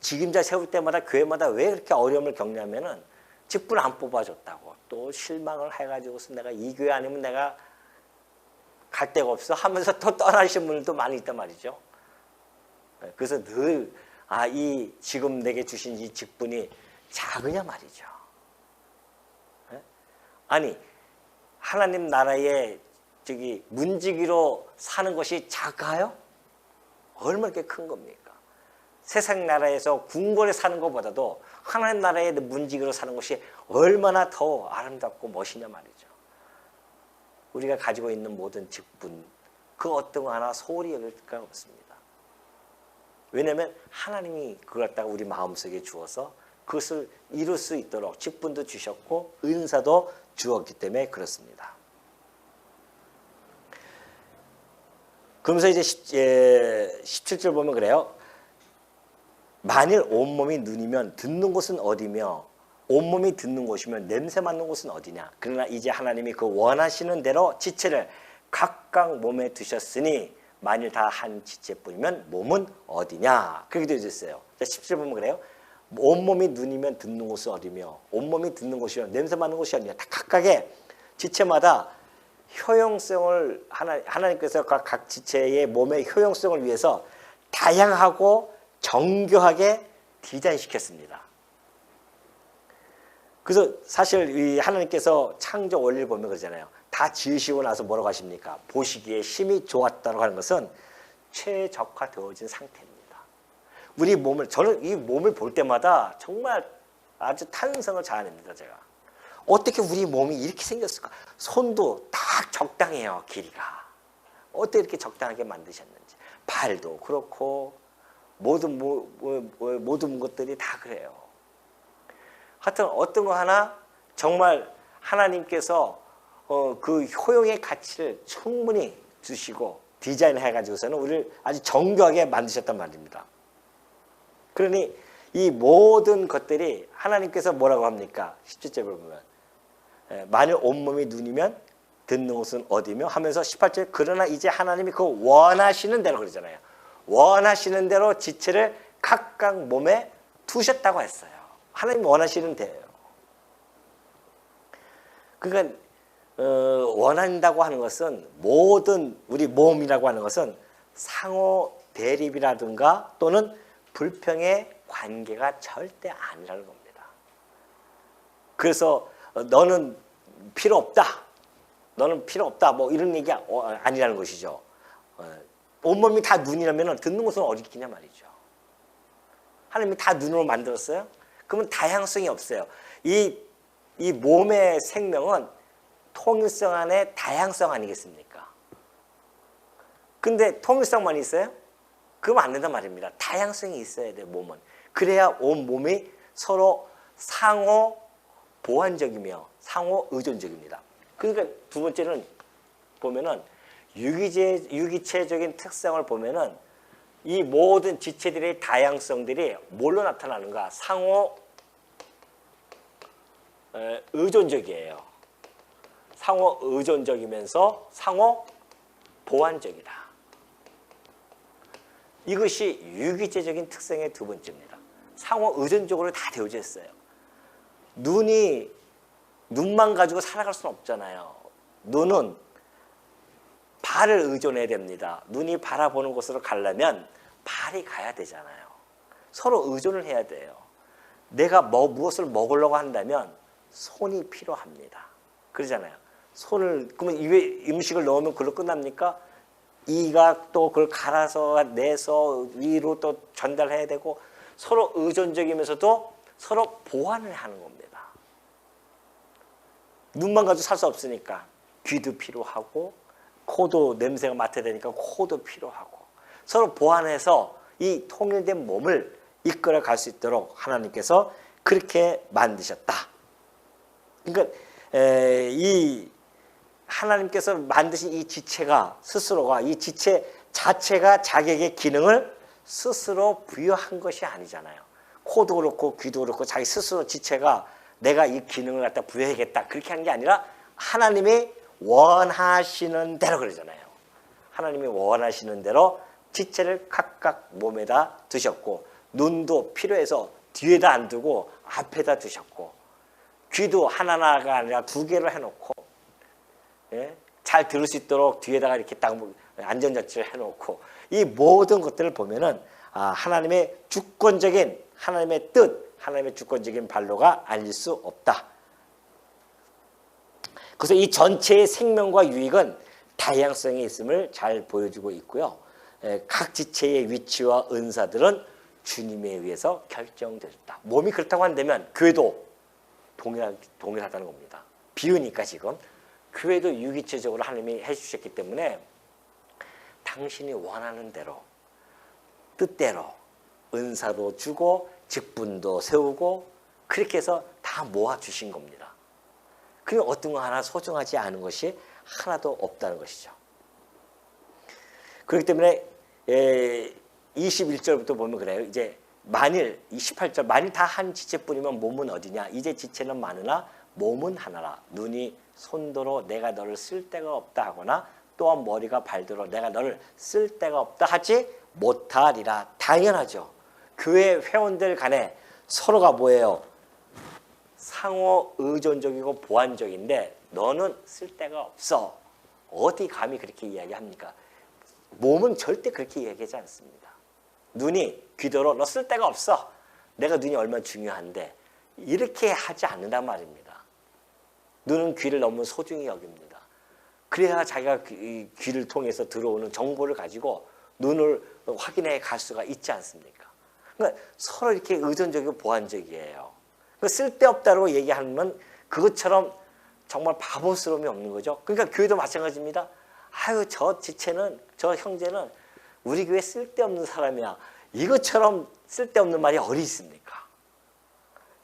A: 직임자 세울 때마다 교회마다 왜 그렇게 어려움을 겪냐면은 직분 안 뽑아줬다고 또 실망을 해가지고서 내가 이 교회 아니면 내가 갈 데가 없어 하면서 또 떠나신 분들도 많이 있단 말이죠. 그래서 늘 지금 내게 주신 이 직분이 작으냐 말이죠. 아니 하나님 나라의 문지기로 사는 것이 작아요? 얼마나 큰 겁니까? 세상 나라에서 궁궐에 사는 것보다도 하나님 나라의 문지기로 사는 것이 얼마나 더 아름답고 멋있냐 말이죠. 우리가 가지고 있는 모든 직분, 그 어떤 거 하나 소홀히 여길 가 없습니다. 왜냐하면 하나님이 그걸 갖다가 우리 마음속에 주어서 그것을 이룰 수 있도록 직분도 주셨고 은사도 주었기 때문에 그렇습니다. 그러면서 이제 17절 보면 그래요. 만일 온몸이 눈이면 듣는 곳은 어디며 온몸이 듣는 곳이면 냄새 맡는 곳은 어디냐. 그러나 이제 하나님이 그 원하시는 대로 지체를 각각 몸에 두셨으니 만일 다 한 지체뿐이면 몸은 어디냐. 그렇게 되어 있어요. 17절 보면 그래요. 온몸이 눈이면 듣는 곳은 어디며 온몸이 듣는 곳이면 냄새 맡는 곳이 어디냐. 다 각각의 지체마다 효용성을 하나님께서 각 지체의 몸의 효용성을 위해서 다양하고 정교하게 디자인시켰습니다. 그래서 사실 이 하나님께서 창조 원리를 보면 그러잖아요. 다 지으시고 나서 뭐라고 하십니까? 보시기에 심히 좋았다고 하는 것은 최적화되어진 상태입니다. 우리 몸을, 저는 이 몸을 볼 때마다 정말 아주 탄성을 자아냅니다. 제가 어떻게 우리 몸이 이렇게 생겼을까? 손도 딱 적당해요. 길이가 어떻게 이렇게 적당하게 만드셨는지. 발도 그렇고 모든 것들이 다 그래요. 하여튼 어떤 거 하나 정말 하나님께서 그 효용의 가치를 충분히 주시고 디자인해가지고서는 우리를 아주 정교하게 만드셨단 말입니다. 그러니 이 모든 것들이 하나님께서 뭐라고 합니까? 17절을 보면 만일 온몸이 눈이면 듣는 곳은 어디며 하면서 18절 그러나 이제 하나님이 그 원하시는 대로 그러잖아요. 원하시는 대로 지체를 각각 몸에 두셨다고 했어요. 하나님 원하시는 대로요. 그러니까 원한다고 하는 것은 모든 우리 몸이라고 하는 것은 상호 대립이라든가 또는 불평의 관계가 절대 아니라는 겁니다. 그래서 너는 필요 없다. 너는 필요 없다. 뭐 이런 얘기가 아니라는 것이죠. 온몸이 다 눈이라면 듣는 것은 어디 있겠냐 말이죠. 하나님이 다 눈으로 만들었어요. 그러면 다양성이 없어요. 이 몸의 생명은 통일성 안에 다양성 아니겠습니까? 근데 통일성만 있어요? 그러면 안 된단 말입니다. 다양성이 있어야 돼요, 몸은. 그래야 온 몸이 서로 상호 보완적이며 상호 의존적입니다. 그러니까 두 번째는 보면은 유기체적인 특성을 보면은 이 모든 지체들의 다양성들이 뭘로 나타나는가? 상호 의존적이에요. 상호 의존적이면서 상호 보완적이다. 이것이 유기체적인 특성의 두 번째입니다. 상호 의존적으로 다 되어져 있어요. 눈만 가지고 살아갈 수는 없잖아요. 눈은 발을 의존해야 됩니다. 눈이 바라보는 곳으로 가려면 발이 가야 되잖아요. 서로 의존을 해야 돼요. 내가 무엇을 먹으려고 한다면 손이 필요합니다. 그러잖아요. 그러면 입에 음식을 넣으면 그걸로 끝납니까? 이가 또 그걸 갈아서 내서 위로 또 전달해야 되고 서로 의존적이면서도 서로 보완을 하는 겁니다. 눈만 가지고 살 수 없으니까 귀도 필요하고 코도 냄새가 맡아야 되니까 코도 필요하고 서로 보완해서 이 통일된 몸을 이끌어 갈 수 있도록 하나님께서 그렇게 만드셨다. 그러니까 이 하나님께서 만드신 이 지체가 스스로가 이 지체 자체가 자기에게 기능을 스스로 부여한 것이 아니잖아요. 코도 그렇고 귀도 그렇고 자기 스스로 지체가 내가 이 기능을 갖다 부여해야겠다 그렇게 한 게 아니라 하나님이 원하시는 대로 그러잖아요. 하나님이 원하시는 대로 지체를 각각 몸에다 두셨고 눈도 필요해서 뒤에다 안 두고 앞에다 두셨고 귀도 하나가 아니라 두 개로 해놓고 잘 들을 수 있도록 뒤에다가 이렇게 딱 안전장치를 해놓고 이 모든 것들을 보면은 하나님의 주권적인 하나님의 뜻, 하나님의 주권적인 발로가 아닐 수 없다. 그래서 이 전체의 생명과 유익은 다양성이 있음을 잘 보여주고 있고요. 각 지체의 위치와 은사들은 주님에 의해서 결정되었다. 몸이 그렇다고 한다면 교회도 동일하다는 겁니다. 비유니까 지금 교회도 유기체적으로 하나님이 해주셨기 때문에 당신이 원하는 대로 뜻대로 은사도 주고 직분도 세우고 그렇게 해서 다 모아주신 겁니다. 그럼 어떤 거 하나 소중하지 않은 것이 하나도 없다는 것이죠. 그렇기 때문에 21절부터 보면 그래요. 이제 만일 28절 만일 다 한 지체뿐이면 몸은 어디냐? 이제 지체는 많으나 몸은 하나라. 눈이 손도로 내가 너를 쓸 데가 없다 하거나 또한 머리가 발도로 내가 너를 쓸 데가 없다 하지 못하리라. 당연하죠. 교회 회원들 간에 서로가 뭐예요? 상호 의존적이고 보완적인데 너는 쓸 데가 없어. 어디 감히 그렇게 이야기합니까? 몸은 절대 그렇게 이야기하지 않습니다. 눈이 귀도로 너 쓸 데가 없어. 내가 눈이 얼마나 중요한데 이렇게 하지 않는단 말입니다. 눈은 귀를 너무 소중히 여깁니다. 그래야 자기가 귀를 통해서 들어오는 정보를 가지고 눈을 확인해 갈 수가 있지 않습니까? 그러니까 서로 이렇게 의존적이고 보완적이에요. 쓸데없다고 얘기하면 그것처럼 정말 바보스러움이 없는 거죠. 그러니까 교회도 마찬가지입니다. 아유 저 지체는 저 형제는 우리 교회 쓸데없는 사람이야. 이것처럼 쓸데없는 말이 어디 있습니까?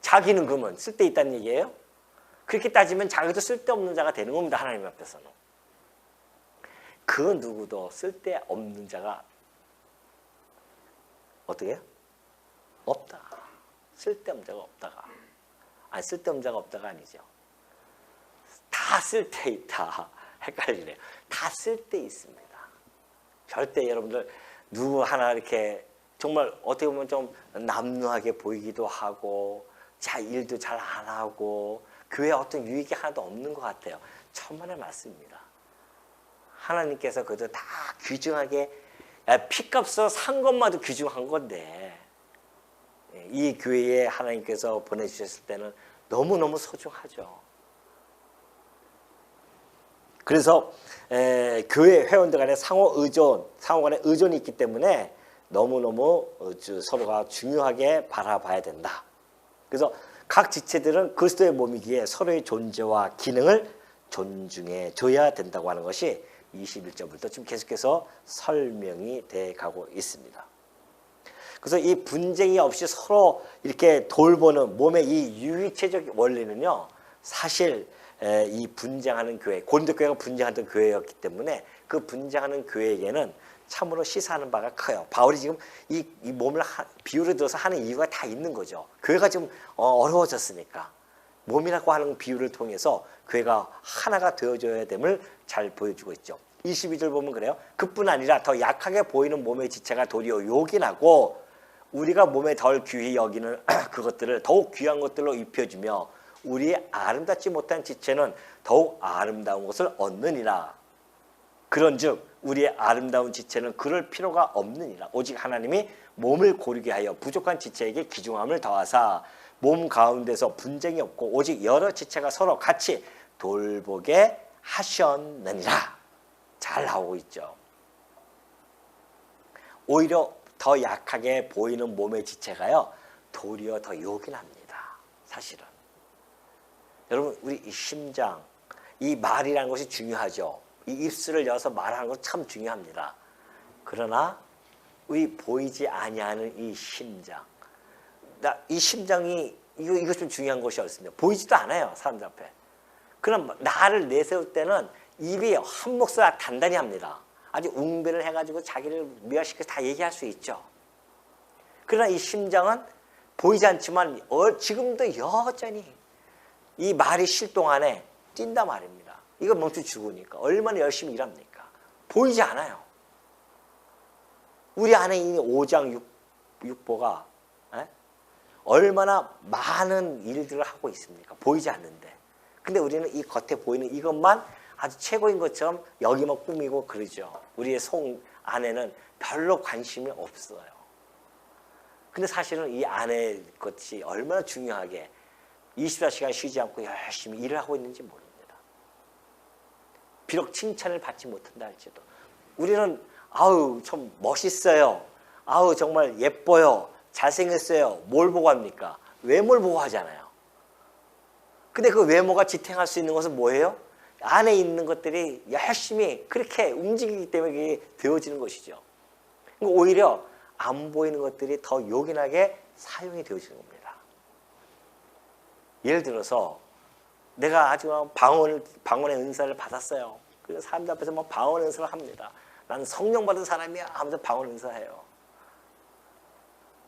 A: 자기는 그러면 쓸데있다는 얘기예요? 그렇게 따지면 자기도 쓸데없는 자가 되는 겁니다. 하나님 앞에서는. 그 누구도 쓸데없는 자가 어떻게 해요? 없다. 쓸데없는 자가 없다가. 아니 쓸데없는 자가 없다가 아니죠. 다 쓸데있다. 헷갈리네요. 다 쓸데 있습니다. 절대 여러분들 누구 하나 이렇게 정말 어떻게 보면 좀 남루하게 보이기도 하고 자 일도 잘 안 하고 교회에 어떤 유익이 하나도 없는 것 같아요. 천만의 말씀입니다. 하나님께서 그것도 다 귀중하게 피값으로 산 것마도 귀중한 건데 이 교회에 하나님께서 보내주셨을 때는 너무너무 소중하죠. 그래서 교회 회원들 간에 상호 간에 의존이 있기 때문에 너무너무 서로가 중요하게 바라봐야 된다. 그래서 각 지체들은 그리스도의 몸이기에 서로의 존재와 기능을 존중해 줘야 된다고 하는 것이 21절부터 지금 계속해서 설명이 돼 가고 있습니다. 그래서 이 분쟁이 없이 서로 이렇게 돌보는 몸의 이 유기체적 원리는요, 사실 이 분쟁하는 교회, 고린도 교회가 분쟁하던 교회였기 때문에 그 분쟁하는 교회에게는 참으로 시사하는 바가 커요. 바울이 지금 이 몸을 비유를 들어서 하는 이유가 다 있는 거죠. 교회가 지금 어려워졌으니까 몸이라고 하는 비유를 통해서 교회가 하나가 되어줘야 됨을 잘 보여주고 있죠. 22절 보면 그래요. 그뿐 아니라 더 약하게 보이는 몸의 지체가 도리어 요긴하고 우리가 몸에 덜 귀히 여기는 그것들을 더욱 귀한 것들로 입혀주며 우리의 아름답지 못한 지체는 더욱 아름다운 것을 얻느니라. 그런즉 우리의 아름다운 지체는 그럴 필요가 없느니라. 오직 하나님이 몸을 고르게 하여 부족한 지체에게 귀중함을 더하사 몸 가운데서 분쟁이 없고 오직 여러 지체가 서로 같이 돌보게 하셨느니라. 잘 나오고 있죠. 오히려 더 약하게 보이는 몸의 지체가요, 도리어 더 요긴합니다. 사실은. 여러분, 우리 이 심장, 이 말이라는 것이 중요하죠. 이 입술을 열어서 말하는 것 참 중요합니다. 그러나 우리 보이지 아니하는 이 심장, 이 심장이 이거 좀 중요한 것이 없습니다. 보이지도 않아요, 사람들 앞에. 그럼 나를 내세울 때는 입이 한 몫을 단단히 합니다. 아주 웅변을 해가지고 자기를 미화시켜서 다 얘기할 수 있죠. 그러나 이 심장은 보이지 않지만 지금도 여전히 이 말이 쉴 동안에 뛴다 말입니다. 이거 멈춰 죽으니까 얼마나 열심히 일합니까? 보이지 않아요. 우리 안에 있는 오장 육보가 얼마나 많은 일들을 하고 있습니까? 보이지 않는데. 근데 우리는 이 겉에 보이는 이것만 아주 최고인 것처럼 여기만 꾸미고 그러죠. 우리의 속 안에는 별로 관심이 없어요. 근데 사실은 이 안의 것이 얼마나 중요하게 24시간 쉬지 않고 열심히 일을 하고 있는지 모릅니다. 비록 칭찬을 받지 못한다 할지도 우리는 아우 참 멋있어요. 아우 정말 예뻐요. 잘생겼어요. 뭘 보고 합니까? 외모를 보고 하잖아요. 근데 그 외모가 지탱할 수 있는 것은 뭐예요? 안에 있는 것들이 열심히 그렇게 움직이기 때문에 그게 되어지는 것이죠. 오히려 안 보이는 것들이 더 요긴하게 사용이 되어지는 겁니다. 예를 들어서 내가 아주 방언의 은사를 받았어요. 그래서 사람들 앞에서 막 방언 은사를 합니다. 나는 성령 받은 사람이야 하면서 방언 은사해요.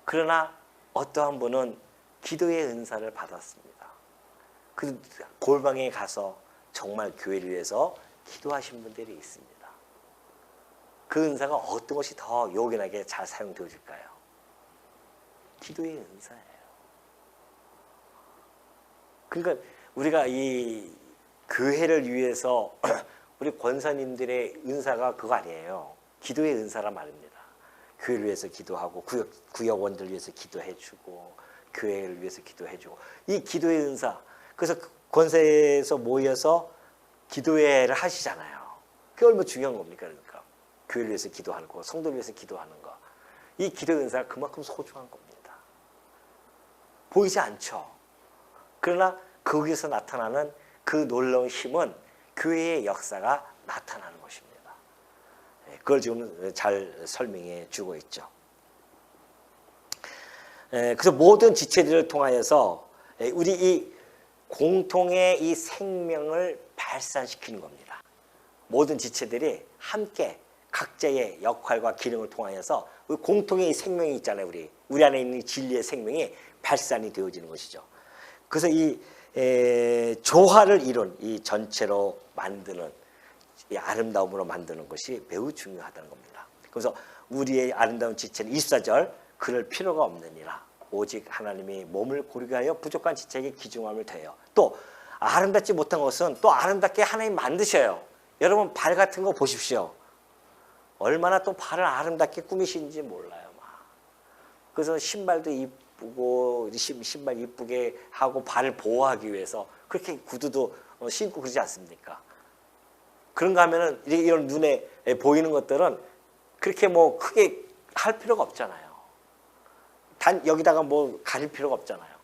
A: 그러나 어떠한 분은 기도의 은사를 받았습니다. 그 골방에 가서 정말 교회를 위해서 기도하신 분들이 있습니다. 그 은사가 어떤 것이 더 요긴하게 잘 사용되어질까요? 기도의 은사예요. 그러니까 우리가 이 교회를 위해서 우리 권사님들의 은사가 그거 아니에요. 기도의 은사란 말입니다. 교회를 위해서 기도하고 구역원들 위해서 기도해주고 교회를 위해서 기도해주고 이 기도의 은사. 그래서 권사에서 모여서 기도회를 하시잖아요. 그게 얼마나 중요한 겁니까? 그러니까 교회를 위해서 기도하고 성도를 위해서 기도하는 거. 이 기도의 은사가 그만큼 소중한 겁니다. 보이지 않죠. 그러나 거기서 나타나는 그 놀라운 힘은 교회의 역사가 나타나는 것입니다. 그걸 지금 잘 설명해 주고 있죠. 그래서 모든 지체들을 통하여서 우리 이 공통의 이 생명을 발산시키는 겁니다. 모든 지체들이 함께 각자의 역할과 기능을 통하여서 공통의 이 생명이 있잖아요. 우리 안에 있는 진리의 생명이 발산이 되어지는 것이죠. 그래서 이 조화를 이룬 이 전체로 만드는 이 아름다움으로 만드는 것이 매우 중요하다는 겁니다. 그래서 우리의 아름다운 지체는 24절 그럴 필요가 없느니라. 오직 하나님이 몸을 고르게 하여 부족한 지체에게 귀중함을 더해요. 또 아름답지 못한 것은 또 아름답게 하나님 만드셔요. 여러분 발 같은 거 보십시오. 얼마나 또 발을 아름답게 꾸미시는지 몰라요. 막. 그래서 신발도 이쁘고 신발 이쁘게 하고 발을 보호하기 위해서 그렇게 구두도 신고 그러지 않습니까? 그런가 하면은 이런 눈에 보이는 것들은 그렇게 뭐 크게 할 필요가 없잖아요. 단 여기다가 뭐 가릴 필요가 없잖아요.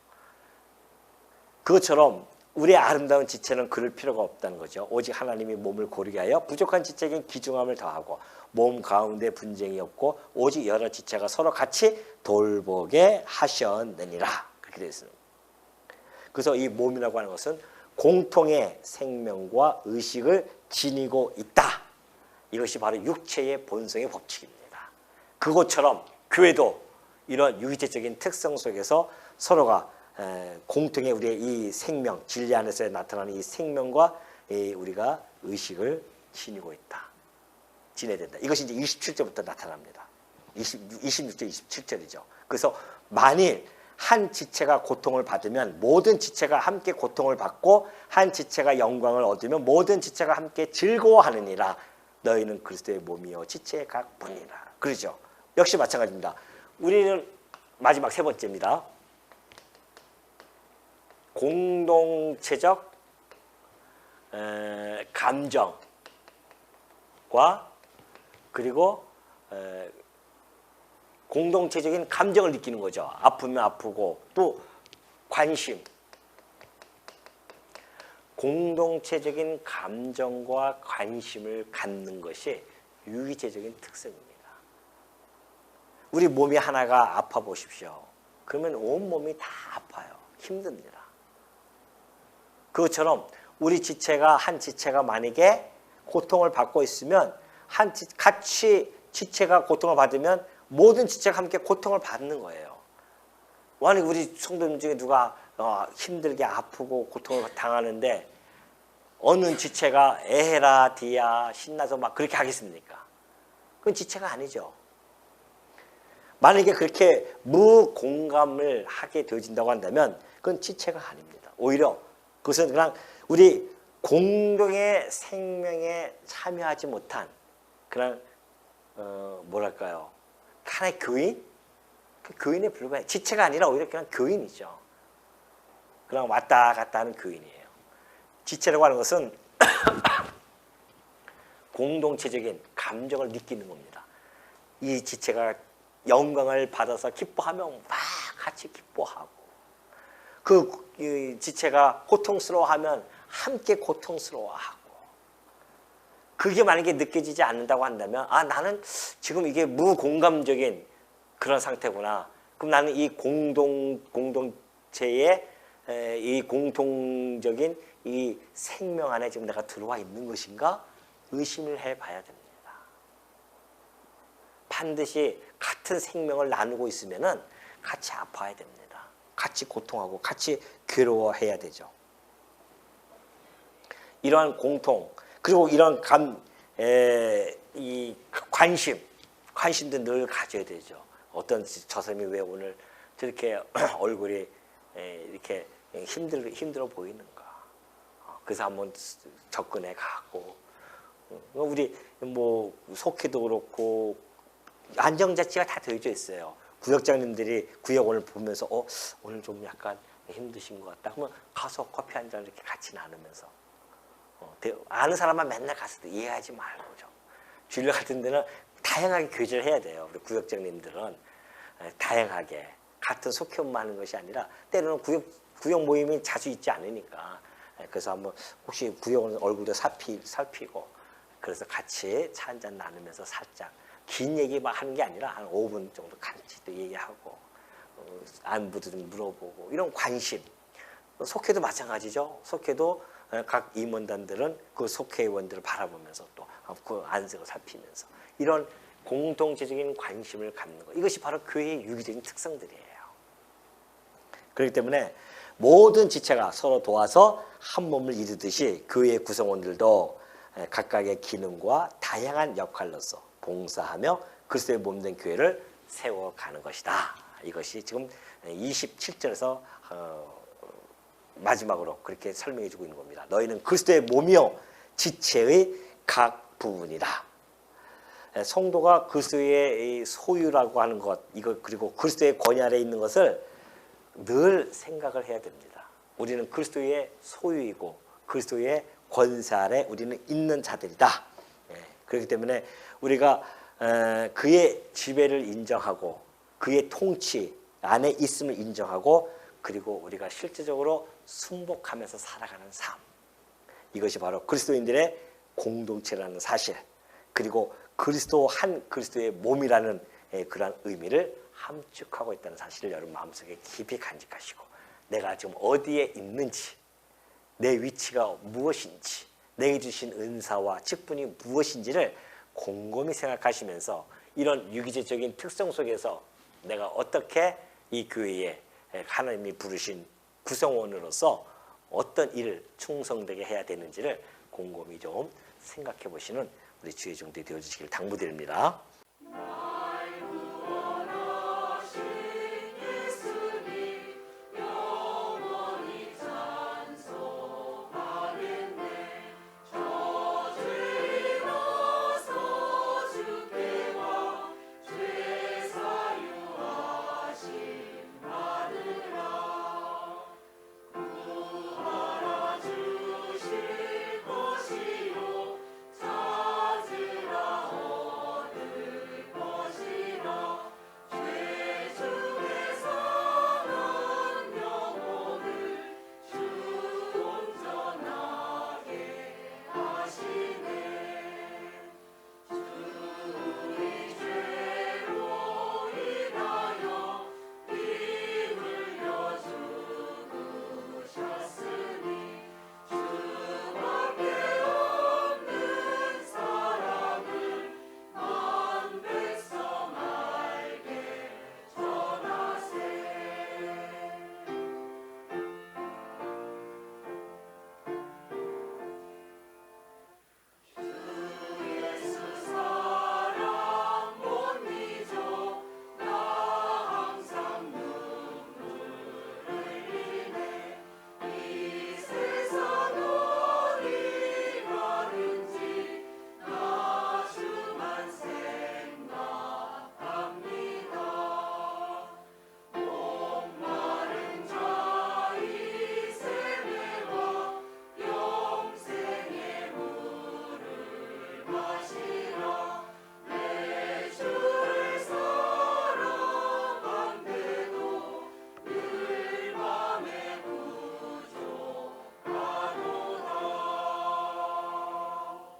A: 그것처럼 우리의 아름다운 지체는 그럴 필요가 없다는 거죠. 오직 하나님이 몸을 고르게 하여 부족한 지체에겐 귀중함을 더하고 몸 가운데 분쟁이 없고 오직 여러 지체가 서로 같이 돌보게 하셨느니라. 그렇게 되어 있습니다. 그래서 이 몸이라고 하는 것은 공통의 생명과 의식을 지니고 있다. 이것이 바로 육체의 본성의 법칙입니다. 그것처럼 교회도 이런 유기체적인 특성 속에서 서로가 공통의 우리의 이 생명, 진리 안에서 나타나는 이 생명과 우리가 의식을 지니고 있다. 지내야 된다. 이것이 이제 27절부터 나타납니다. 26절, 27절이죠. 그래서 만일 한 지체가 고통을 받으면 모든 지체가 함께 고통을 받고 한 지체가 영광을 얻으면 모든 지체가 함께 즐거워하느니라. 너희는 그리스도의 몸이요 지체의 각분이라. 그러죠. 역시 마찬가지입니다. 우리는 마지막 세 번째입니다. 공동체적 감정과 그리고 공동체적인 감정을 느끼는 거죠. 아프면 아프고 또 관심. 공동체적인 감정과 관심을 갖는 것이 유기체적인 특성입니다. 우리 몸이 하나가 아파 보십시오. 그러면 온몸이 다 아파요. 힘듭니다. 그것처럼 우리 지체가 한 지체가 만약에 고통을 받고 있으면 같이 지체가 고통을 받으면 모든 지체가 함께 고통을 받는 거예요. 만약 우리 성도님 중에 누가 힘들게 아프고 고통을 당하는데 어느 지체가 에헤라 디야 신나서 막 그렇게 하겠습니까? 그건 지체가 아니죠. 만약에 그렇게 무공감을 하게 되어진다고 한다면 그건 지체가 아닙니다. 오히려 그것은 그냥 우리 공동의 생명에 참여하지 못한 그냥 뭐랄까요? 하나의 교인? 그 교인에 불과해요. 지체가 아니라 오히려 그냥 교인이죠. 그냥 왔다 갔다 하는 교인이에요. 지체라고 하는 것은 공동체적인 감정을 느끼는 겁니다. 이 지체가 영광을 받아서 기뻐하면 막 같이 기뻐하고 그 지체가 고통스러워하면 함께 고통스러워하고 그게 만약에 느껴지지 않는다고 한다면 나는 지금 이게 무공감적인 그런 상태구나. 그럼 나는 이 공동체의 이 공통적인 이 생명 안에 지금 내가 들어와 있는 것인가 의심을 해봐야 됩니다. 반드시 같은 생명을 나누고 있으면은 같이 아파야 됩니다. 같이 고통하고 같이 괴로워해야 되죠. 이러한 공통 그리고 이런 이 관심도 늘 가져야 되죠. 어떤 저 사람이 왜 오늘 저렇게 얼굴이 이렇게 힘들어 보이는가. 그래서 한번 접근해 가고 우리 뭐 속회도 그렇고 안정자치가 다 되어져 있어요. 구역장님들이 구역 오늘 보면서 오늘 좀 약간 힘드신 것 같다. 그러면 가서 커피 한 잔 이렇게 같이 나누면서 아는 사람만 맨날 가서 이해하지 말고죠. 주일 같은 데는 다양하게 교제를 해야 돼요. 우리 구역장님들은 다양하게 같은 속회만 하는 것이 아니라 때로는 구역 모임이 자주 있지 않으니까 그래서 한번 혹시 구역 얼굴도 살피고 그래서 같이 차 한잔 나누면서 살짝 긴 얘기 막 하는 게 아니라 한 5분 정도 같이 또 얘기하고 안부도 좀 물어보고 이런 관심. 속회도 마찬가지죠. 속회도 각 임원단들은 그 속회의원들을 바라보면서 또 그 안색을 살피면서 이런 공동체적인 관심을 갖는 것. 이것이 바로 교회의 유기적인 특성들이에요. 그렇기 때문에 모든 지체가 서로 도와서 한 몸을 이루듯이 교회의 구성원들도 각각의 기능과 다양한 역할로서 봉사하며 그리스도의 몸된 교회를 세워가는 것이다. 이것이 지금 27절에서 마지막으로 그렇게 설명해 주고 있는 겁니다. 너희는 그리스도의 몸이요 지체의 각 부분이다. 성도가 그리스도의 소유라고 하는 것, 이거 그리고 그리스도의 권위 아래에 있는 것을 늘 생각을 해야 됩니다. 우리는 그리스도의 소유이고 그리스도의 권세 아래 우리는 있는 자들이다. 그렇기 때문에 우리가 그의 지배를 인정하고 그의 통치 안에 있음을 인정하고 그리고 우리가 실제적으로 순복하면서 살아가는 삶. 이것이 바로 그리스도인들의 공동체라는 사실, 그리고 그리스도의 몸이라는 그러한 의미를 함축하고 있다는 사실을 여러분 마음속에 깊이 간직하시고, 내가 지금 어디에 있는지, 내 위치가 무엇인지, 내게 주신 은사와 직분이 무엇인지를 곰곰이 생각하시면서 이런 유기체적인 특성 속에서 내가 어떻게 이 교회에 하나님이 부르신 구성원으로서 어떤 일을 충성되게 해야 되는지를 곰곰이 좀 생각해 보시는 우리 주의 종들이 되어주시길 당부드립니다.